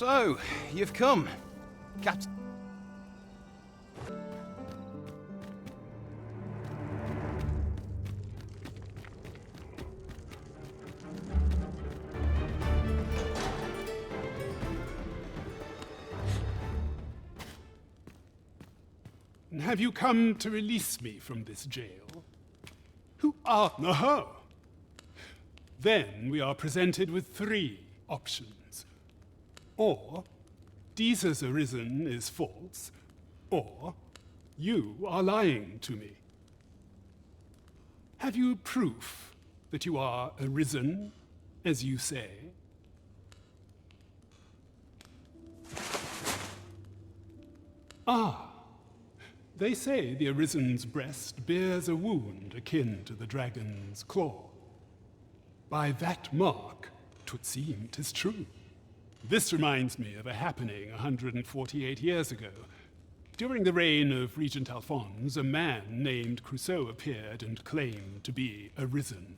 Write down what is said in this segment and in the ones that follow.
So, you've come. Captain. Have you come to release me from this jail? Who are... No. Then we are presented with three options. Or, Jesus arisen is false, or you are lying to me. Have you proof that you are arisen, as you say? Ah. They say the Arisen's breast bears a wound akin to the dragon's claw. By that mark, 'twould seem 'tis true. This reminds me of a happening 148 years ago. During the reign of Regent Alphonse, a man named Crusoe appeared and claimed to be arisen.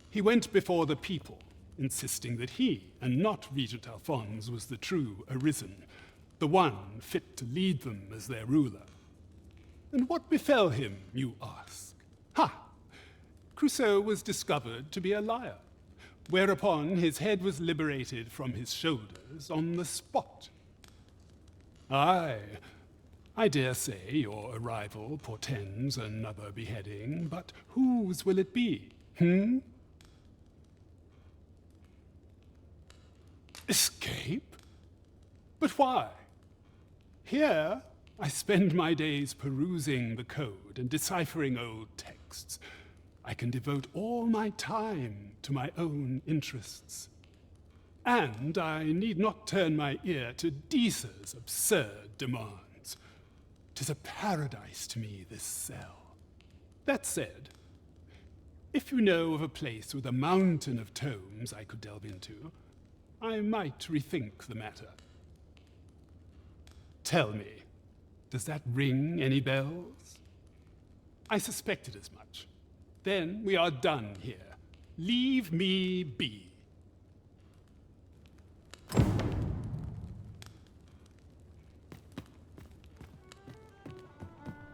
He went before the people, insisting that he, and not Regent Alphonse, was the true arisen, the one fit to lead them as their ruler. And what befell him, you ask? Ha! Crusoe was discovered to be a liar, whereupon his head was liberated from his shoulders on the spot. Aye, I dare say your arrival portends another beheading, but whose will it be, Escape? But why? Here, I spend my days perusing the code and deciphering old texts. I can devote all my time to my own interests. And I need not turn my ear to Deesa's absurd demands. 'Tis a paradise to me, this cell. That said, if you know of a place with a mountain of tomes I could delve into, I might rethink the matter. Tell me, does that ring any bells? I suspected as much. Then we are done here. Leave me be.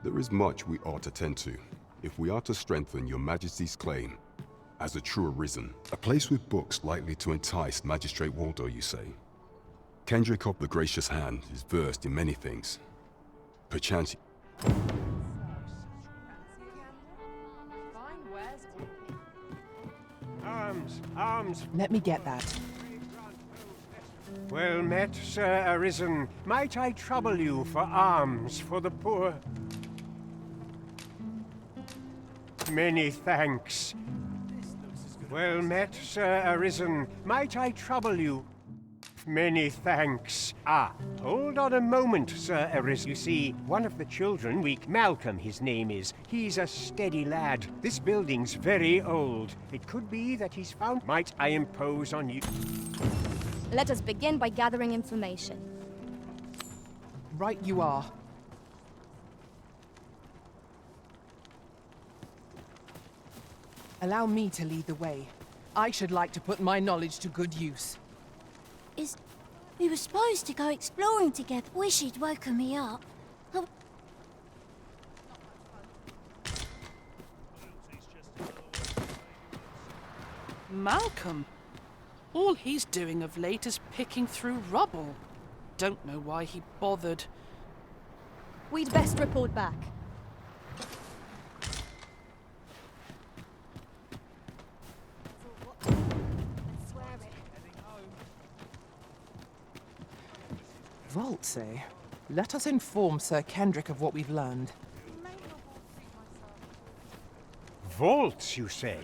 There is much we ought to tend to, if we are to strengthen your Majesty's claim as a true arisen. A place with books likely to entice Magistrate Waldo, you say? Kendrick of the Gracious Hand is versed in many things. Perchance... Arms! Let me get that. Well met, Sir Arisen. Might I trouble you for alms for the poor? Many thanks. Well met, Sir Arisen. Might I trouble you? Many thanks. Ah, hold on a moment, Sir Arisen. You see, one of the children Malcolm his name is. He's a steady lad. This building's very old. It could be that he's found... Might I impose on you? Let us begin by gathering information. Right you are. Allow me to lead the way. I should like to put my knowledge to good use. We were supposed to go exploring together. Wish he'd woken me up. Malcolm? All he's doing of late is picking through rubble. Don't know why he bothered. We'd best report back. Vaults, eh? Let us inform Sir Kendrick of what we've learned. Vaults, you say?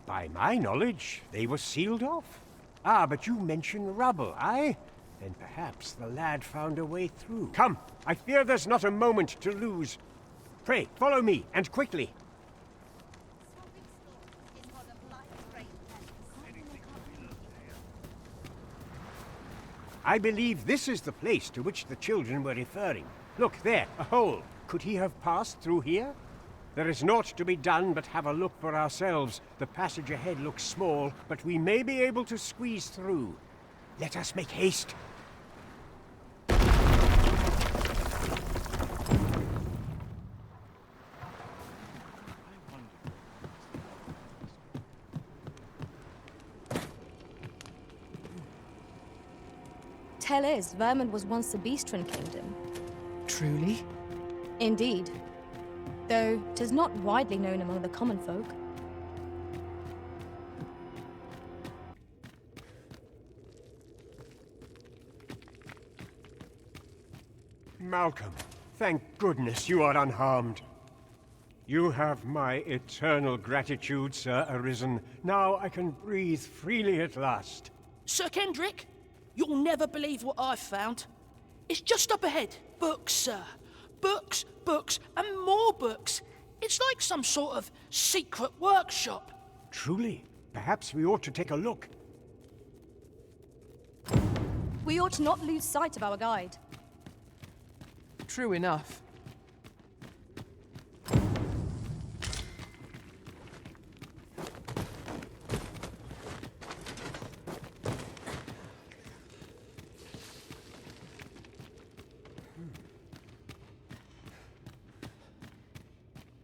By my knowledge, they were sealed off. Ah, but you mention rubble, aye? Then perhaps the lad found a way through. Come, I fear there's not a moment to lose. Pray, follow me, and quickly. I believe this is the place to which the children were referring. Look, there, a hole. Could he have passed through here? There is naught to be done but have a look for ourselves. The passage ahead looks small, but we may be able to squeeze through. Let us make haste. tale is, Vermund was once a beastren kingdom. Truly? Indeed. Though 'tis not widely known among the common folk. Malcolm, thank goodness you are unharmed. You have my eternal gratitude, Sir Arisen. Now I can breathe freely at last. Sir Kendrick, you'll never believe what I've found. It's just up ahead. Books, sir. Books, books, and more books. It's like some sort of secret workshop. Truly? Perhaps we ought to take a look. We ought not lose sight of our guide. True enough.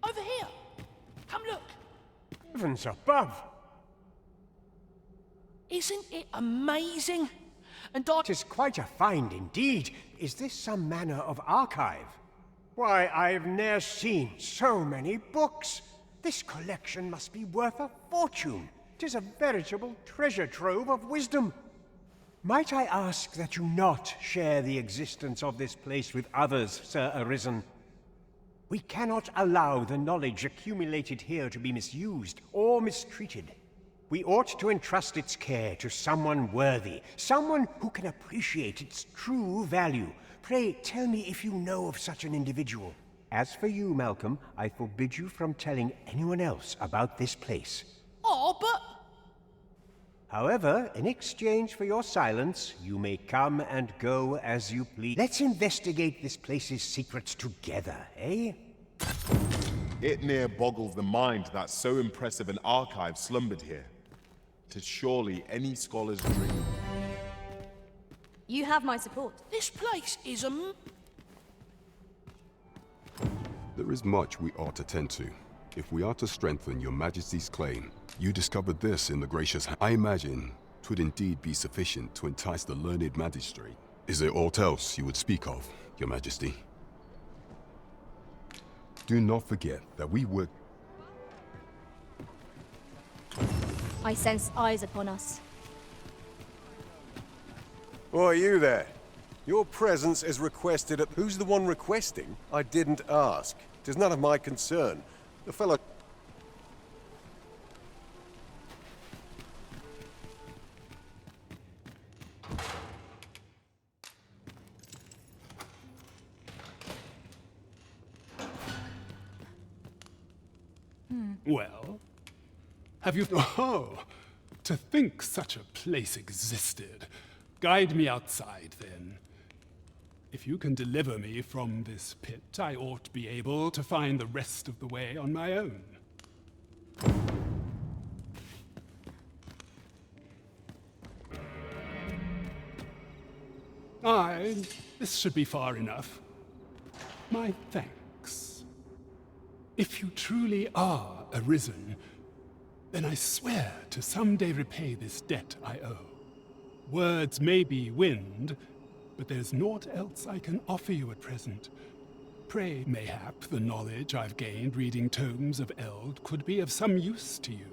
Over here. Come look. Heavens above! Isn't it amazing? And It is quite a find indeed. Is this some manner of archive? Why, I've ne'er seen so many books. This collection must be worth a fortune. 'Tis a veritable treasure trove of wisdom. Might I ask that you not share the existence of this place with others, Sir Arisen? We cannot allow the knowledge accumulated here to be misused or mistreated. We ought to entrust its care to someone worthy, someone who can appreciate its true value. Pray tell me if you know of such an individual. As for you, Malcolm, I forbid you from telling anyone else about this place. Oh, but... However, in exchange for your silence, you may come and go as you please. Let's investigate this place's secrets together, eh? It near boggles the mind that so impressive an archive slumbered here. 'Tis surely any scholar's dream. You have my support. This place is There is much we ought to tend to. If we are to strengthen your majesty's claim, you discovered this in the gracious I imagine 'twould indeed be sufficient to entice the learned magistrate. Is there aught else you would speak of, your majesty? Do not forget that we work... I sense eyes upon us. Why, you there? Your presence is requested at... Who's the one requesting? I didn't ask. 'Tis none of my concern. The fellow... Well, have you... Oh, to think such a place existed. Guide me outside, then. If you can deliver me from this pit, I ought to be able to find the rest of the way on my own. Aye, this should be far enough. My thanks. If you truly are arisen, then I swear to someday repay this debt I owe. Words may be wind, but there's naught else I can offer you at present. Pray, mayhap the knowledge I've gained reading tomes of Eld could be of some use to you.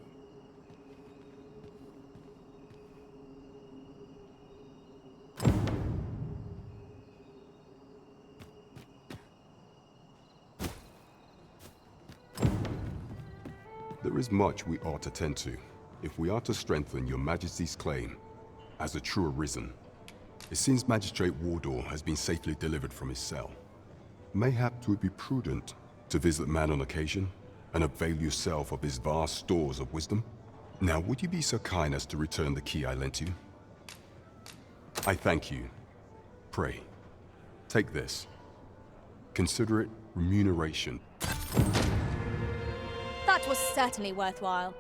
There is much we ought to tend to, if we are to strengthen your majesty's claim as a true arisen. It seems Magistrate Wardor has been safely delivered from his cell. Mayhap 'twould be prudent to visit the man on occasion and avail yourself of his vast stores of wisdom. Now, would you be so kind as to return the key I lent you? I thank you. Pray, take this. Consider it remuneration. That was certainly worthwhile.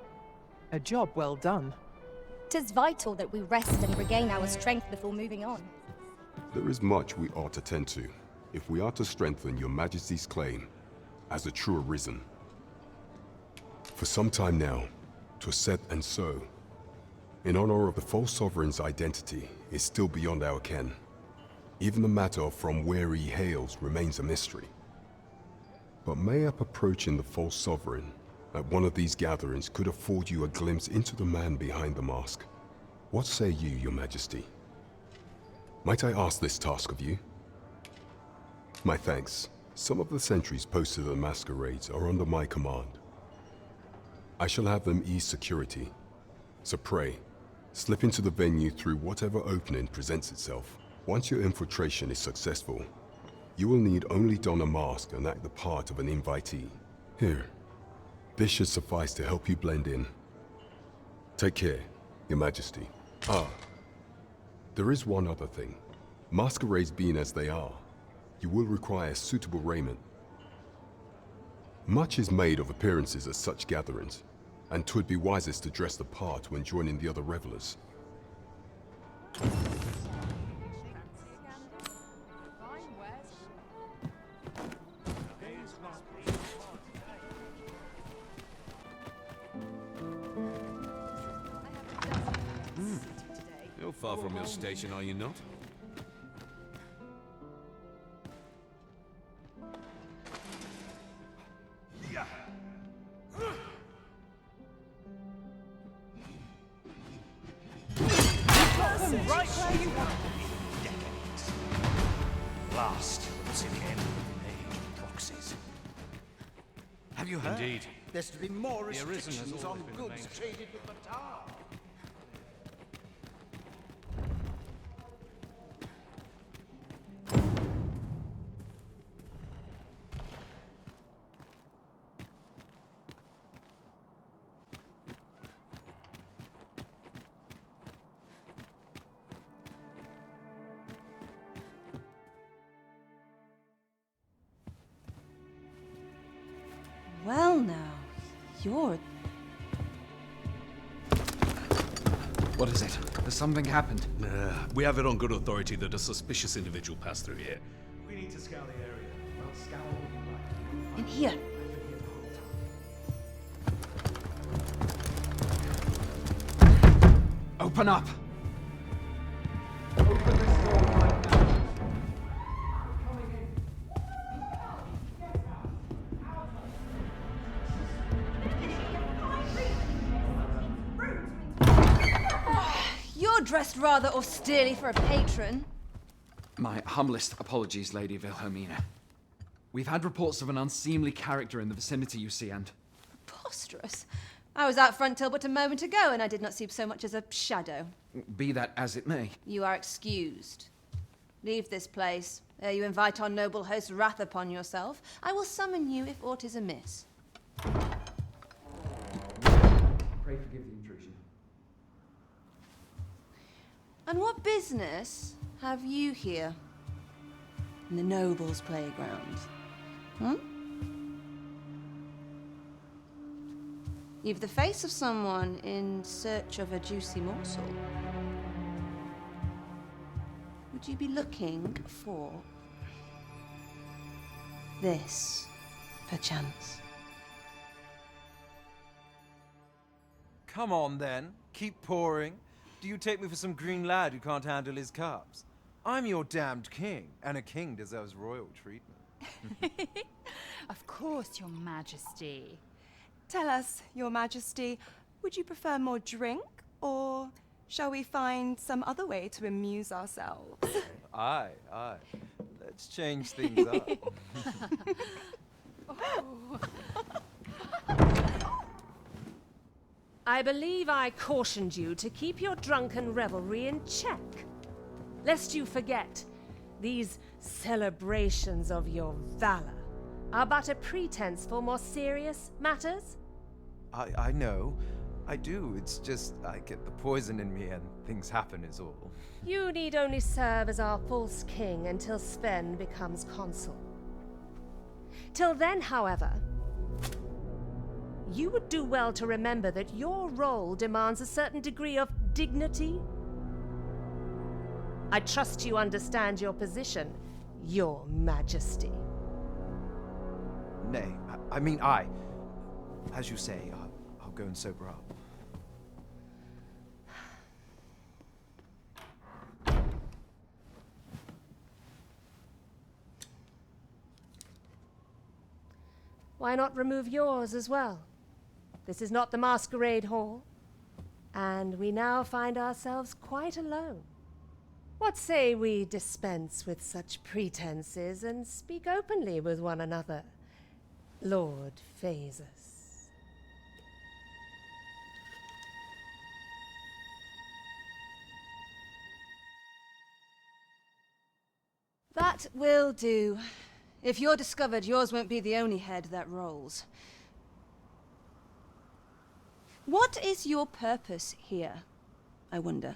A job well done. 'Tis vital that we rest and regain our strength before moving on. There is much we ought to tend to, if we are to strengthen your majesty's claim as a true arisen. For some time now, 'twas said and so, in honor of the false sovereign's identity is still beyond our ken. Even the matter of from where he hails remains a mystery. But mayhap approaching the false sovereign at one of these gatherings could afford you a glimpse into the man behind the mask. What say you, Your Majesty? Might I ask this task of you? My thanks. Some of the sentries posted at the masquerades are under my command. I shall have them ease security. So pray, slip into the venue through whatever opening presents itself. Once your infiltration is successful, you will need only don a mask and act the part of an invitee. Here, this should suffice to help you blend in. Take care, Your Majesty. Ah, there is one other thing. Masquerades being as they are, you will require suitable raiment. Much is made of appearances at such gatherings, and 'twould be wisest to dress the part when joining the other revelers. You're far from your station, are you not? Right where you want to be. Decades. Last was in the end of the age of proxies. Have you heard? Indeed. There's to be more The Arisen has restrictions always on been the goods main- traded with the Tower. Well now, you're... What is it? Has something happened? We have it on good authority that a suspicious individual passed through here. We need to scour the area. Well, scour what you like. in here. Open up! You're dressed rather austerely for a patron. My humblest apologies, Lady Wilhelmina. We've had reports of an unseemly character in the vicinity, you see, and... Preposterous. I was out front till but a moment ago, and I did not see so much as a shadow. Be that as it may. You are excused. Leave this place, ere you invite our noble host's wrath upon yourself. I will summon you if aught is amiss. Pray forgive the intrusion. And what business have you here? In the nobles' playground? Hmm? You've the face of someone in search of a juicy morsel. Would you be looking for this, perchance? Come on, then. Keep pouring. Do you take me for some green lad who can't handle his cups? I'm your damned king, and a king deserves royal treatment. Of course, Your Majesty. Tell us, Your Majesty, would you prefer more drink, or shall we find some other way to amuse ourselves? Aye. Let's change things up. I believe I cautioned you to keep your drunken revelry in check, lest you forget these celebrations of your valor are but a pretense for more serious matters. I know. I do. It's just I get the poison in me and things happen is all. You need only serve as our false king until Sven becomes consul. Till then, however, you would do well to remember that your role demands a certain degree of dignity. I trust you understand your position, Your Majesty. Nay, I mean I. As you say, I'll go and sober up. why not remove yours as well? This is not the masquerade hall, and we now find ourselves quite alone. What say we dispense with such pretenses and speak openly with one another, Lord Phasus? That will do. If you're discovered, yours won't be the only head that rolls. What is your purpose here, I wonder?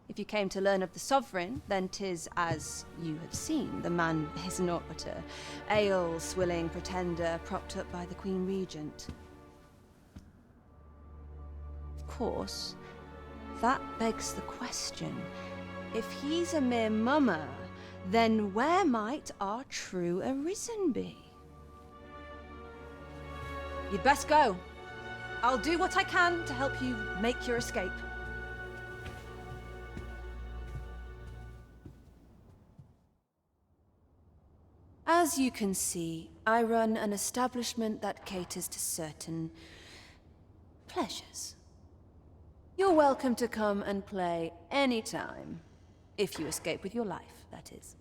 If you came to learn of the Sovereign, then 'tis as you have seen. The man is naught but a ale-swilling pretender propped up by the Queen Regent. Of course, that begs the question. If he's a mere mummer, then where might our true Arisen be? You'd best go. I'll do what I can to help you make your escape. As you can see, I run an establishment that caters to certain pleasures. You're welcome to come and play anytime, if you escape with your life, that is.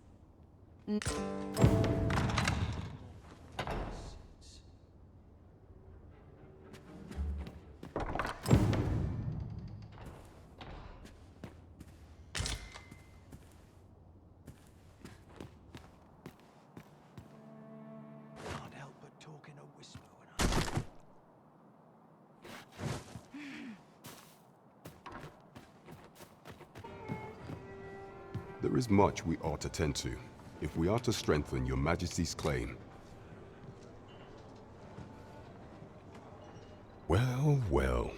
There is much we ought to tend to, if we are to strengthen your Majesty's claim. Well, well.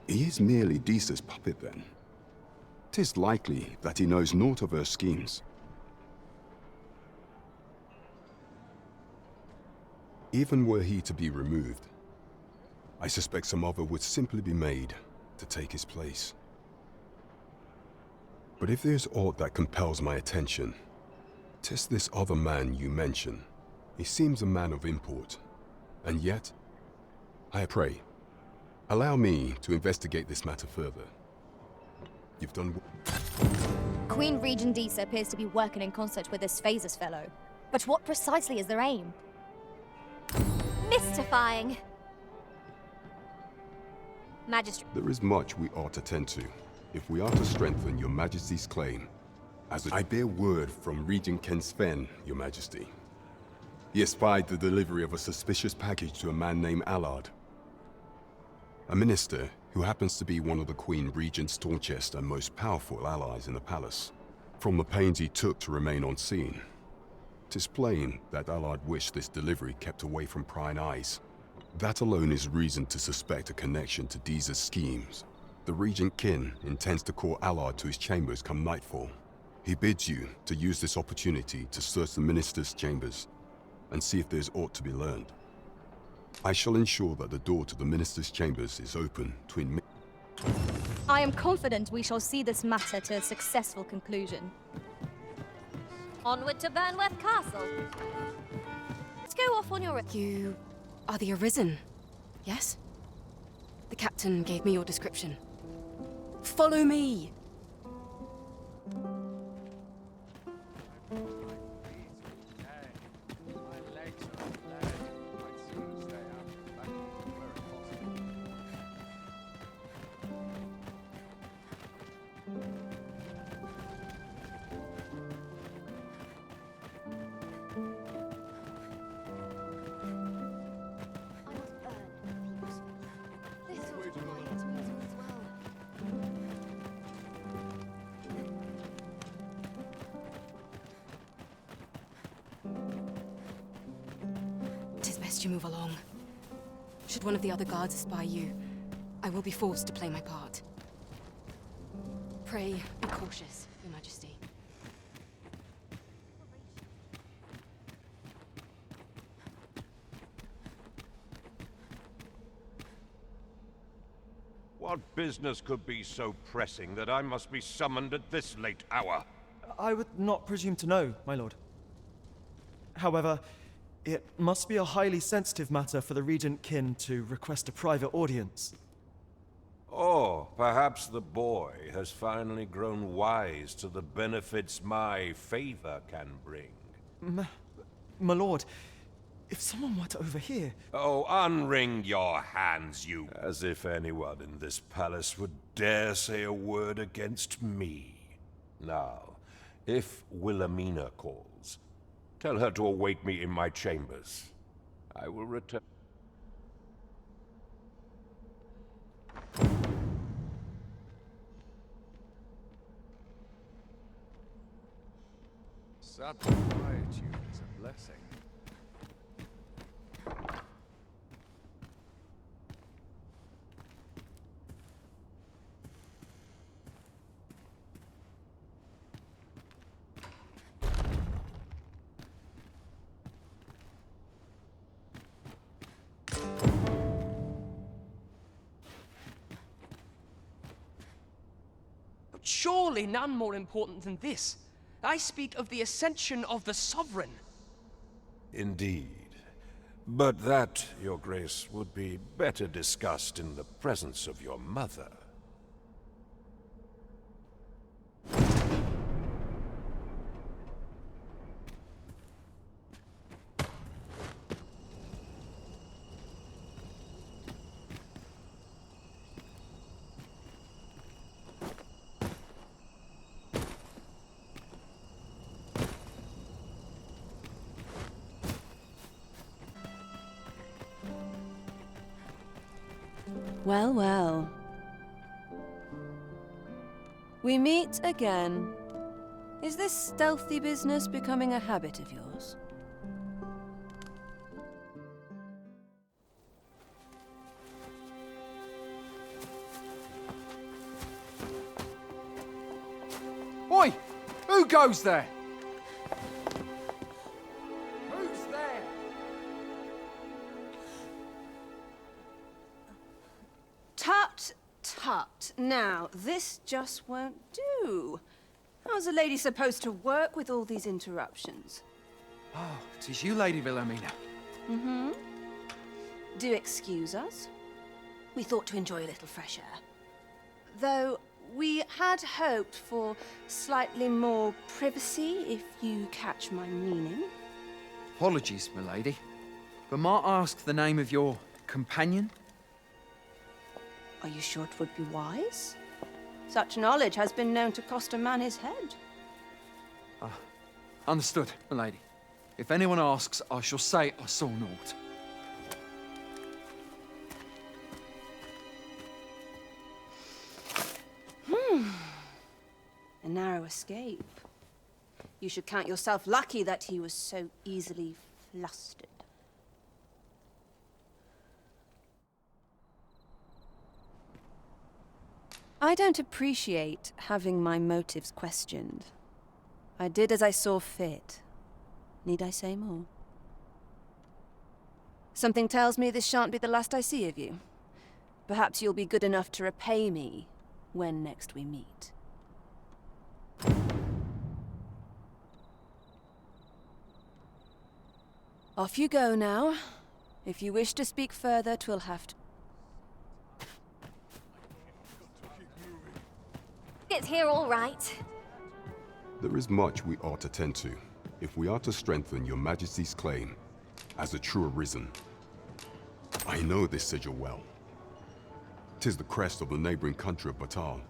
He is merely Disa's puppet then. 'Tis likely that he knows naught of her schemes. Even were he to be removed, I suspect some other would simply be made to take his place. But if there's aught that compels my attention, 'tis this other man you mention. He seems a man of import, and yet, I pray, allow me to investigate this matter further. You've done. Queen Regent Disa appears to be working in concert with this Phasus fellow. But what precisely is their aim? Mystifying. Magistrate. There is much we ought to tend to, if we are to strengthen your Majesty's claim. I bear word from Regent Ken Sven, your Majesty. He espied the delivery of a suspicious package to a man named Allard, a minister who happens to be one of the Queen Regent's staunchest and most powerful allies in the palace. From the pains he took to remain unseen, 'tis plain that Allard wished this delivery kept away from prying eyes. That alone is reason to suspect a connection to Disa's schemes. The Regent Kin intends to call Allard to his chambers come nightfall. He bids you to use this opportunity to search the minister's chambers and see if there's aught to be learned. I shall ensure that the door to the minister's chambers is open between me. I am confident we shall see this matter to a successful conclusion. Onward to Burnworth Castle. Let's go off on your... You are the Arisen, yes? The captain gave me your description. Follow me! You move along. Should one of the other guards spy you, I will be forced to play my part. Pray, be cautious, Your Majesty. What business could be so pressing that I must be summoned at this late hour? I would not presume to know, my lord. However, It must be a highly sensitive matter for the Regent Kin to request a private audience. Or perhaps the boy has finally grown wise to the benefits my favor can bring. My lord, if someone were to overhear... Oh, unwring your hands, you... As if anyone in this palace would dare say a word against me. Now, if Wilhelmina calls, tell her to await me in my chambers. I will return. Such quietude is a blessing. But surely none more important than this. I speak of the ascension of the Sovereign. Indeed. But that, Your Grace, would be better discussed in the presence of your mother. Well, well. We meet again. Is this stealthy business becoming a habit of yours? Oi! Who goes there? Who's there? Tut, tut. Now, this just won't do. How's a lady supposed to work with all these interruptions? Oh, it is you, Lady Wilhelmina. Mm-hmm. Do excuse us. We thought to enjoy a little fresh air. Though we had hoped for slightly more privacy, if you catch my meaning. Apologies, milady. But might I ask the name of your companion? Are you sure it would be wise? Such knowledge has been known to cost a man his head. Understood, milady. If anyone asks, I shall say I saw naught. A narrow escape. You should count yourself lucky that he was so easily flustered. I don't appreciate having my motives questioned. I did as I saw fit. Need I say more? Something tells me this shan't be the last I see of you. Perhaps you'll be good enough to repay me when next we meet. Off you go now. If you wish to speak further, 'twill have to... It's here all right. There is much we ought to tend to, if we are to strengthen your Majesty's claim as a true arisen. I know this sigil well. 'Tis the crest of the neighboring country of Batal,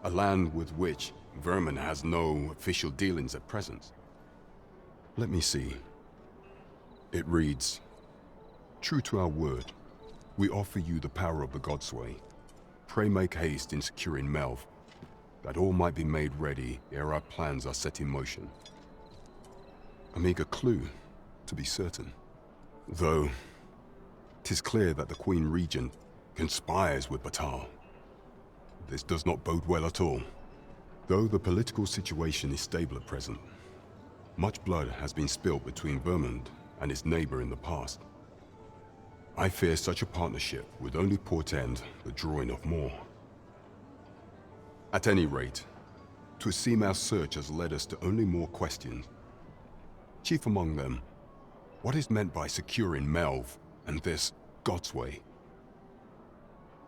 a land with which Vermin has no official dealings at present. Let me see. It reads, "True to our word, we offer you the power of the Godsway. Pray make haste in securing Melv, that all might be made ready ere our plans are set in motion." A meager clue, to be certain. Though, 'tis clear that the Queen Regent conspires with Batal. This does not bode well at all. Though the political situation is stable at present, much blood has been spilled between Vermund and its neighbor in the past. I fear such a partnership would only portend the drawing of more. At any rate, 'twould seem our search has led us to only more questions. Chief among them, What is meant by securing Melv and this God's way?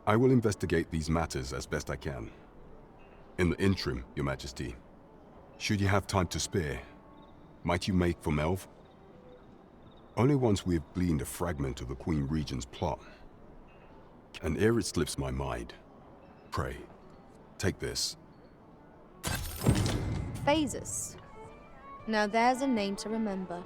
I will investigate these matters as best I can. In the interim, Your Majesty, should you have time to spare, might you make for Melv? Only once we have gleaned a fragment of the Queen Regent's plot. And ere it slips my mind, pray, take this. Phases. Now there's a name to remember.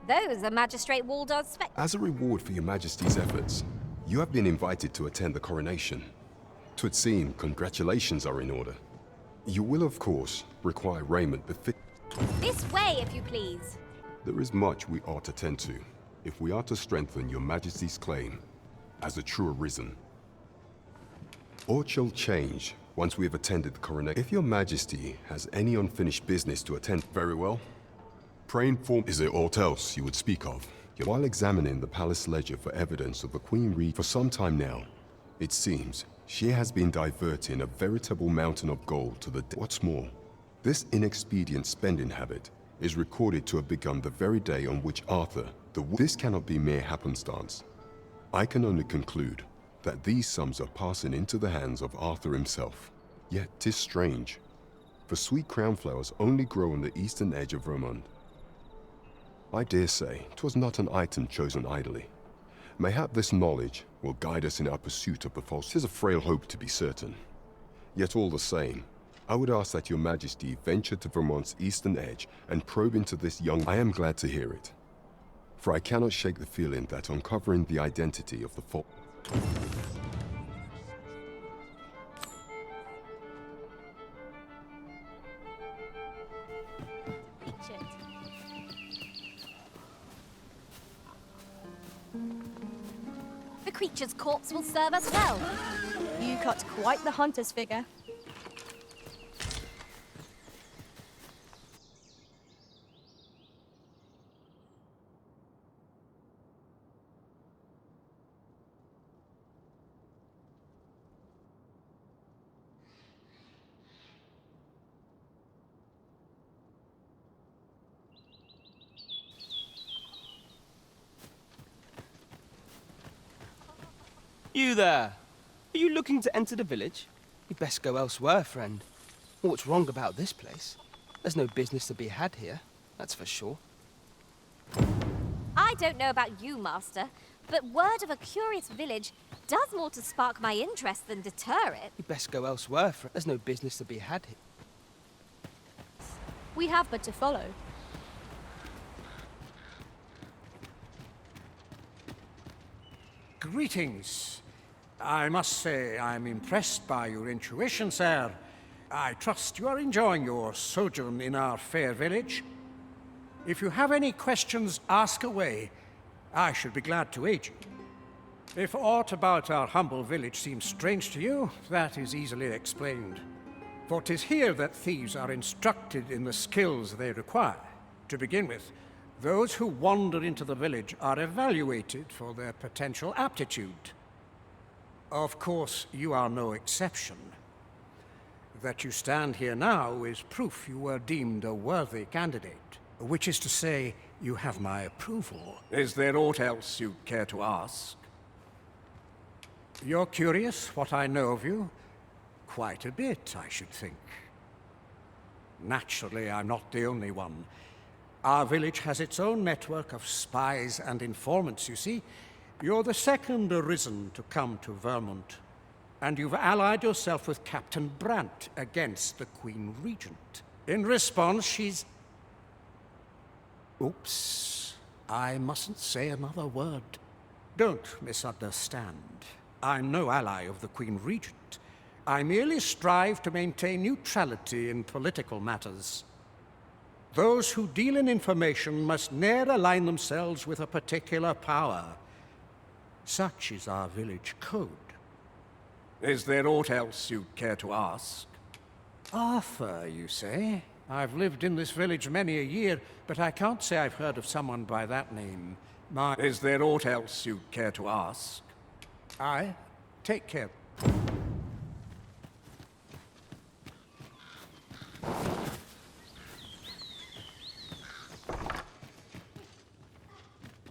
Those are Magistrate Waldard's spec- As a reward for Your Majesty's efforts, you have been invited to attend the coronation. 'Twould seem congratulations are in order. You will, of course, require raiment befit. This way, if you please. There is much we ought to tend to, if we are to strengthen Your Majesty's claim as a true arisen. Aught shall change once we have attended the coronation. If Your Majesty has any unfinished business to attend, very well. Pray inform. Is there aught else you would speak of? While examining the palace ledger for evidence of the Queen Regent for some time now, it seems she has been diverting a veritable mountain of gold to the What's more, this inexpedient spending habit is recorded to have begun the very day on which Arthur, This cannot be mere happenstance. I can only conclude that these sums are passing into the hands of Arthur himself. Yet 'tis strange, for sweet crown flowers only grow on the eastern edge of Vermont. I dare say 'twas not an item chosen idly. Mayhap this knowledge will guide us in our pursuit of the false. 'Tis a frail hope to be certain. Yet all the same, I would ask that Your Majesty venture to Vermont's eastern edge and probe into this young. I am glad to hear it, for I cannot shake the feeling that uncovering the identity of the false. The creature's corpse will serve us well. You cut quite the hunter's figure. You there! Are you looking to enter the village? You'd best go elsewhere, friend. What's wrong about this place? There's no business to be had here, that's for sure. I don't know about you, Master, but word of a curious village does more to spark my interest than deter it. You'd best go elsewhere, friend. There's no business to be had here. We have but to follow. Greetings. I must say I'm impressed by your intuition, sir. I trust you are enjoying your sojourn in our fair village. If you have any questions, ask away. I should be glad to aid you. If aught about our humble village seems strange to you, that is easily explained. For 'tis here that thieves are instructed in the skills they require. To begin with, those who wander into the village are evaluated for their potential aptitude. Of course, you are no exception. That you stand here now is proof you were deemed a worthy candidate, which is to say, you have my approval. Is there aught else you'd care to ask? You're curious what I know of you? Quite a bit, I should think. Naturally, I'm not the only one. Our village has its own network of spies and informants, you see. You're the second arisen to come to Vermont, and you've allied yourself with Captain Brant against the Queen Regent. In response, she's... Oops. I mustn't say another word. Don't misunderstand. I'm no ally of the Queen Regent. I merely strive to maintain neutrality in political matters. Those who deal in information must ne'er align themselves with a particular power. Such is our village code. Is there aught else you'd care to ask? Arthur, you say? I've lived in this village many a year, but I can't say I've heard of someone by that name. Is there aught else you'd care to ask? Aye. Take care.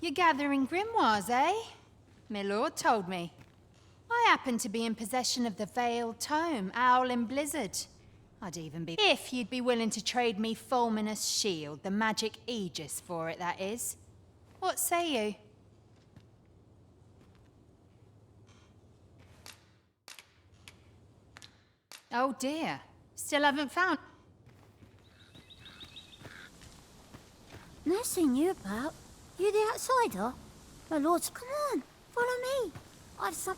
You're gathering grimoires, eh? My lord told me. I happen to be in possession of the Veiled Tome, Owl in Blizzard. I'd even be... If you'd be willing to trade me Fulminous Shield, the magic Aegis for it, that is. What say you? Oh dear. Still haven't found... Nothing you about. You the outsider? My lords, come on, follow me. I've some...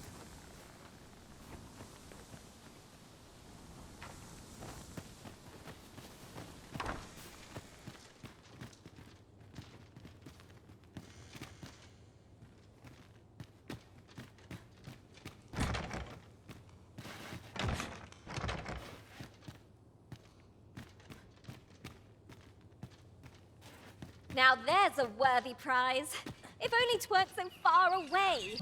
Now there's a worthy prize. If only 'tweren't so far away.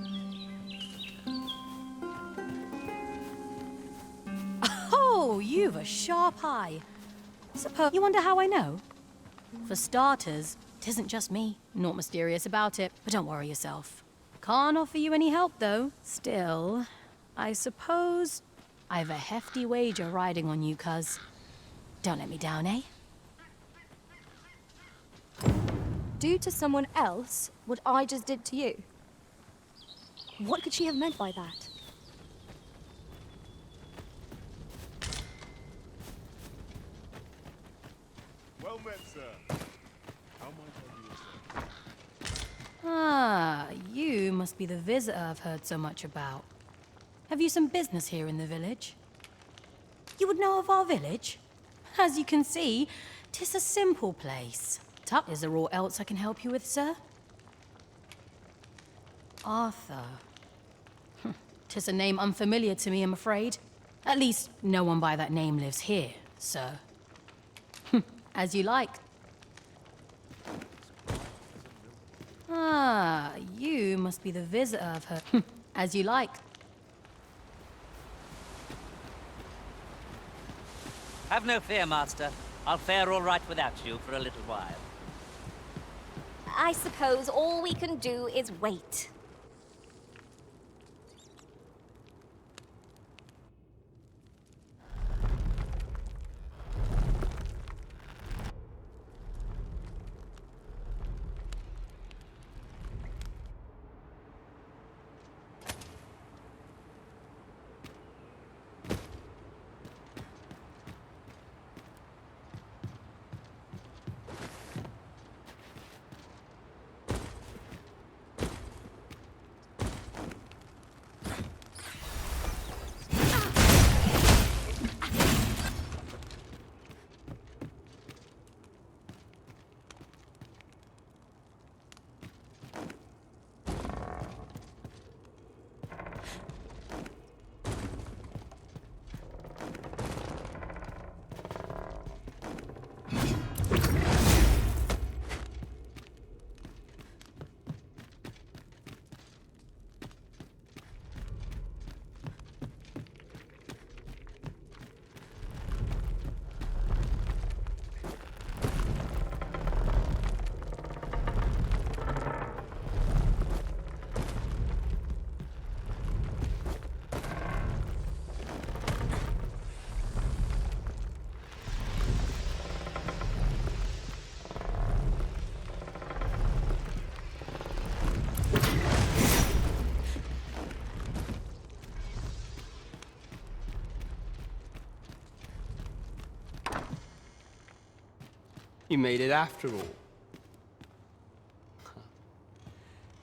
Oh, you've a sharp eye. Suppose you wonder how I know? For starters, 'tisn't just me. Naught mysterious about it, but don't worry yourself. Can't offer you any help, though. Still, I suppose I've a hefty wager riding on you, cuz. Don't let me down, eh? Do to someone else what I just did to you. What could she have meant by that? Well met, sir. How might I be of service? Ah, you must be the visitor I've heard so much about. Have you some business here in the village? You would know of our village? As you can see, 'tis a simple place. Is there aught else I can help you with, sir? Arthur. 'Tis a name unfamiliar to me, I'm afraid. At least, no one by that name lives here, sir. As you like. Ah, you must be the visitor I've heard. As you like. Have no fear, Master. I'll fare all right without you for a little while. I suppose all we can do is wait. You made it after all.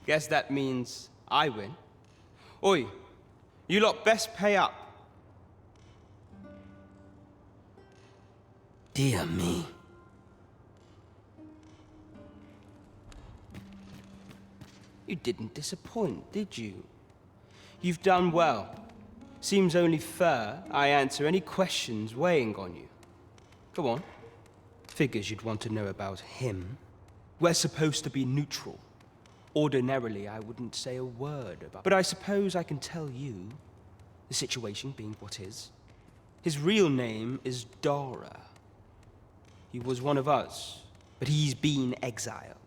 Guess that means I win. Oi, you lot best pay up. Dear me. You didn't disappoint, did you? You've done well. Seems only fair I answer any questions weighing on you. Go on. Figures you'd want to know about him. We're supposed to be neutral. Ordinarily, I wouldn't say a word about... But I suppose I can tell you, the situation being what is. His real name is Dara. He was one of us, but he's been exiled.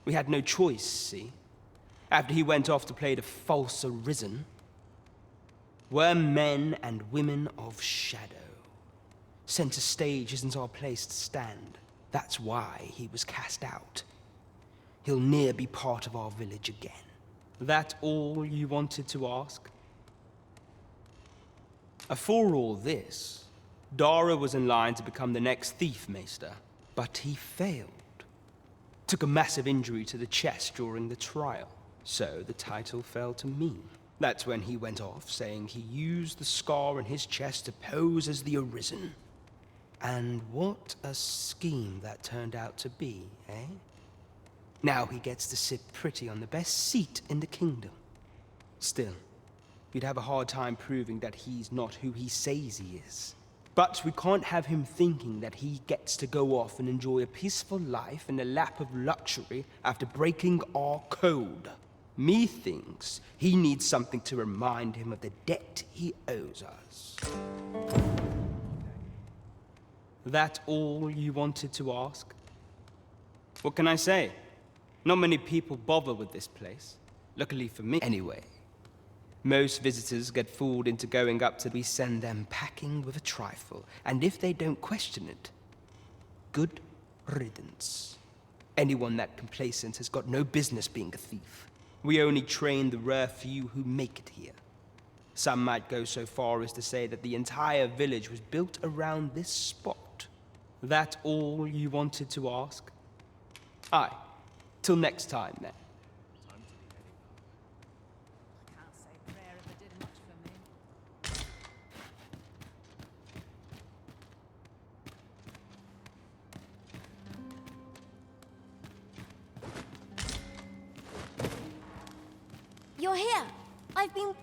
We had no choice, see? After he went off to play the false arisen. We're men and women of shadow. Center stage isn't our place to stand. That's why he was cast out. He'll ne'er be part of our village again. That all you wanted to ask? For all this, Dara was in line to become the next thief maester, but he failed. Took a massive injury to the chest during the trial, so the title fell to me. That's when he went off, saying he used the scar in his chest to pose as the Arisen. And what a scheme that turned out to be, eh? Now he gets to sit pretty on the best seat in the kingdom. Still, you'd have a hard time proving that he's not who he says he is. But we can't have him thinking that he gets to go off and enjoy a peaceful life in a lap of luxury after breaking our code. Methinks he needs something to remind him of the debt he owes us. That all you wanted to ask? What can I say? Not many people bother with this place. Luckily for me, anyway. Most visitors get fooled into going up to we send them packing with a trifle, and if they don't question it, good riddance. Anyone that complacent has got no business being a thief. We only train the rare few who make it here. Some might go so far as to say that the entire village was built around this spot. That all you wanted to ask? Aye. Till next time, then. You're here. I've been...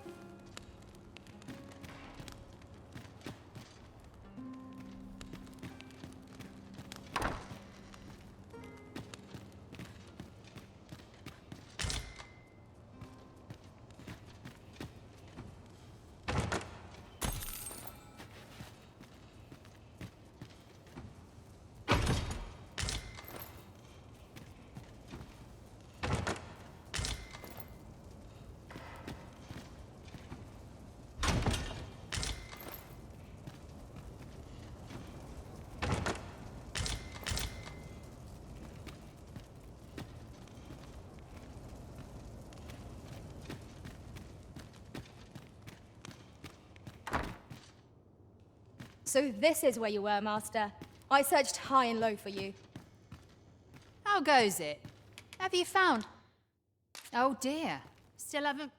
So this is where you were, Master. I searched high and low for you. How goes it? Have you found? Oh dear. Still haven't